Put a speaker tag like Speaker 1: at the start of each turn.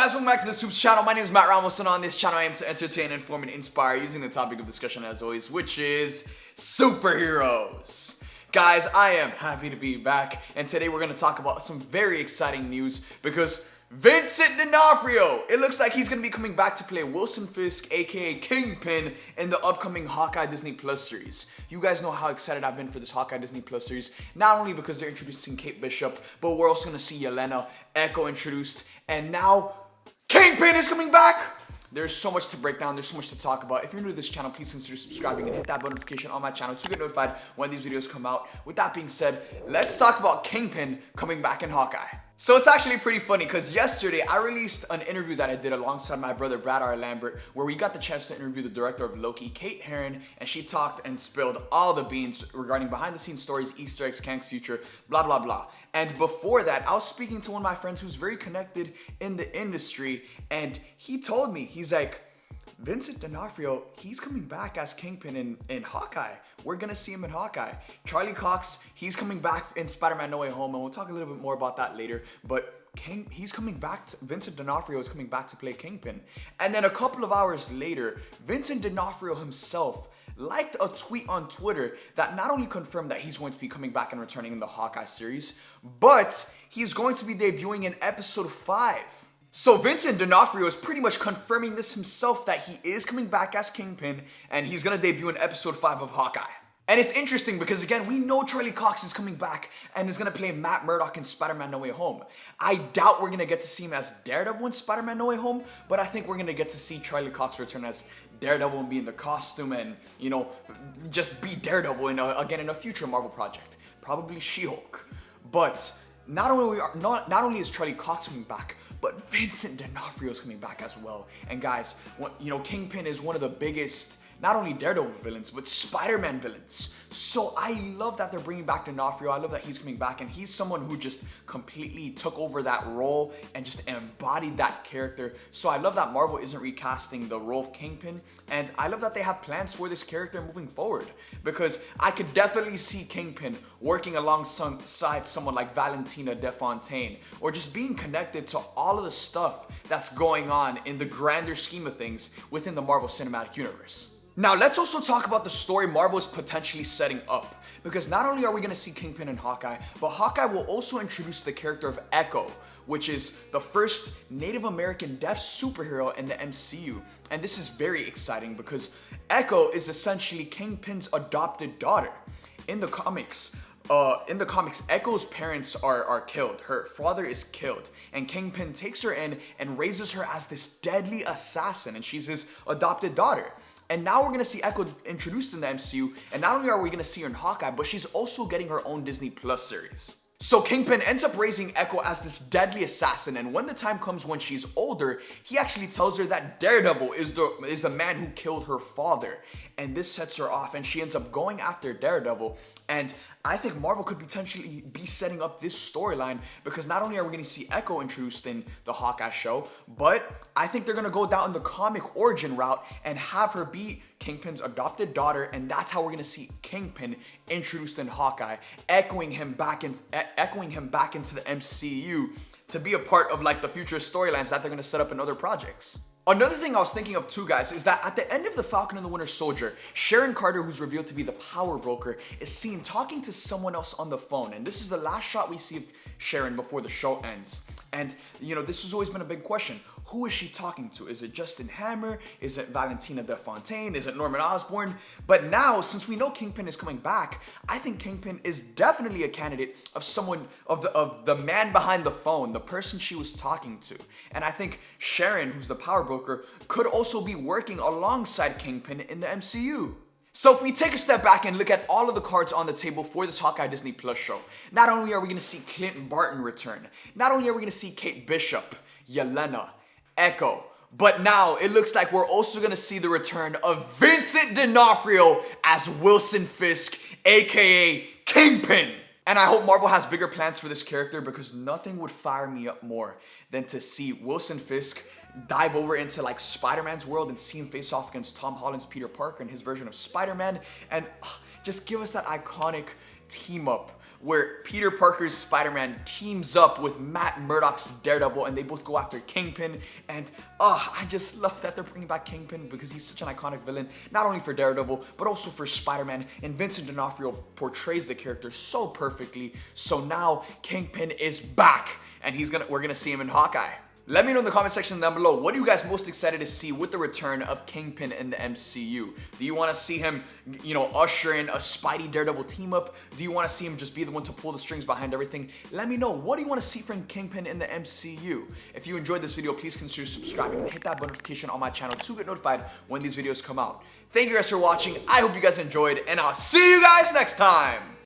Speaker 1: guys, welcome back to the SUPES channel. My name is Matt Ramos, and on this channel I aim to entertain, inform, and inspire using the topic of discussion as always, which is superheroes. Guys, I am happy to be back, and today we're going to talk about some very exciting news because Vincent D'nofrio, it looks like he's going to be coming back to play Wilson Fisk, aka Kingpin, in the upcoming Hawkeye Disney Plus series. You guys know how excited I've been for this Hawkeye Disney Plus series, not only because they're introducing Kate Bishop, but we're also going to see Yelena, Echo introduced, and now Kingpin is coming back! There's so much to break down, there's so much to talk about. If you're new to this channel, please consider subscribing and hit that bell notification on my channel to get notified when these videos come out. With that being said, let's talk about Kingpin coming back in Hawkeye. So it's actually pretty funny because yesterday I released an interview that I did alongside my brother Brad R. Lambert, where we got the chance to interview the director of Loki, Kate Herron, and she talked and spilled all the beans regarding behind the scenes stories, Easter eggs, Kang's future, blah blah blah. And before that, I was speaking to one of my friends who's very connected in the industry, and he told me, he's like, Vincent D'Onofrio, he's coming back as Kingpin in Hawkeye. We're gonna see him in Hawkeye. Charlie Cox, he's coming back in Spider-Man No Way Home, and we'll talk a little bit more about that later. But he's coming back, Vincent D'Onofrio is coming back to play Kingpin. And then a couple of hours later, Vincent D'Onofrio himself liked a tweet on Twitter that not only confirmed that he's going to be coming back and returning in the Hawkeye series, but he's going to be debuting in episode 5. So Vincent D'Onofrio is pretty much confirming this himself, that he is coming back as Kingpin and he's gonna debut in episode 5 of Hawkeye. And it's interesting because, again, we know Charlie Cox is coming back and is gonna play Matt Murdock in Spider-Man No Way Home. I doubt we're gonna get to see him as Daredevil in Spider-Man No Way Home, but I think we're gonna get to see Charlie Cox return as Daredevil and be in the costume and, you know, just be Daredevil again in a future Marvel project. Probably She-Hulk. But not only is Charlie Cox coming back, but Vincent D'Onofrio is coming back as well. And guys, you know, Kingpin is one of the biggest, not only Daredevil villains, but Spider-Man villains. So I love that they're bringing back D'Onofrio. I love that he's coming back, and he's someone who just completely took over that role and just embodied that character. So I love that Marvel isn't recasting the role of Kingpin, and I love that they have plans for this character moving forward, because I could definitely see Kingpin working alongside someone like Valentina De Fontaine, or just being connected to all of the stuff that's going on in the grander scheme of things within the Marvel Cinematic Universe. Now, let's also talk about the story Marvel is potentially setting up, because not only are we going to see Kingpin and Hawkeye, but Hawkeye will also introduce the character of Echo, which is the first Native American deaf superhero in the MCU. And this is very exciting because Echo is essentially Kingpin's adopted daughter. In the comics, Echo's parents are killed. Her father is killed, and Kingpin takes her in and raises her as this deadly assassin, and she's his adopted daughter. And now we're going to see Echo introduced in the MCU, and not only are we going to see her in Hawkeye, but she's also getting her own Disney Plus series. So Kingpin ends up raising Echo as this deadly assassin, and when the time comes when she's older, he actually tells her that Daredevil is the man who killed her father. And this sets her off, and she ends up going after Daredevil. And I think Marvel could potentially be setting up this storyline, because not only are we going to see Echo introduced in the Hawkeye show, but I think they're going to go down the comic origin route and have her be Kingpin's adopted daughter, and that's how we're going to see Kingpin introduced in Hawkeye, echoing him back into the MCU to be a part of like the future storylines that they're going to set up in other projects. Another thing I was thinking of too, guys, is that at the end of The Falcon and the Winter Soldier, Sharon Carter, who's revealed to be the power broker, is seen talking to someone else on the phone. And this is the last shot we see of Sharon before the show ends. And, you know, this has always been a big question. Who is she talking to? Is it Justin Hammer? Is it Valentina De Fontaine? Is it Norman Osborn? But now, since we know Kingpin is coming back, I think Kingpin is definitely a candidate of someone, of the man behind the phone, the person she was talking to. And I think Sharon, who's the power broker, could also be working alongside Kingpin in the MCU. So if we take a step back and look at all of the cards on the table for this Hawkeye Disney Plus show, not only are we going to see Clint Barton return, not only are we going to see Kate Bishop, Yelena, Echo, but now it looks like we're also going to see the return of Vincent D'Onofrio as Wilson Fisk, aka Kingpin. And I hope Marvel has bigger plans for this character, because nothing would fire me up more than to see Wilson Fisk dive over into like Spider-Man's world and see him face off against Tom Holland's Peter Parker and his version of Spider-Man, and just give us that iconic team up where Peter Parker's Spider-Man teams up with Matt Murdock's Daredevil, and they both go after Kingpin. And I just love that they're bringing back Kingpin because he's such an iconic villain, not only for Daredevil, but also for Spider-Man. And Vincent D'Onofrio portrays the character so perfectly. So now Kingpin is back, and we're gonna see him in Hawkeye. Let me know in the comment section down below, what are you guys most excited to see with the return of Kingpin in the MCU? Do you want to see him, usher in a Spidey Daredevil team up? Do you want to see him just be the one to pull the strings behind everything? Let me know, what do you want to see from Kingpin in the MCU? If you enjoyed this video, please consider subscribing and hit that notification on my channel to get notified when these videos come out. Thank you guys for watching. I hope you guys enjoyed, and I'll see you guys next time.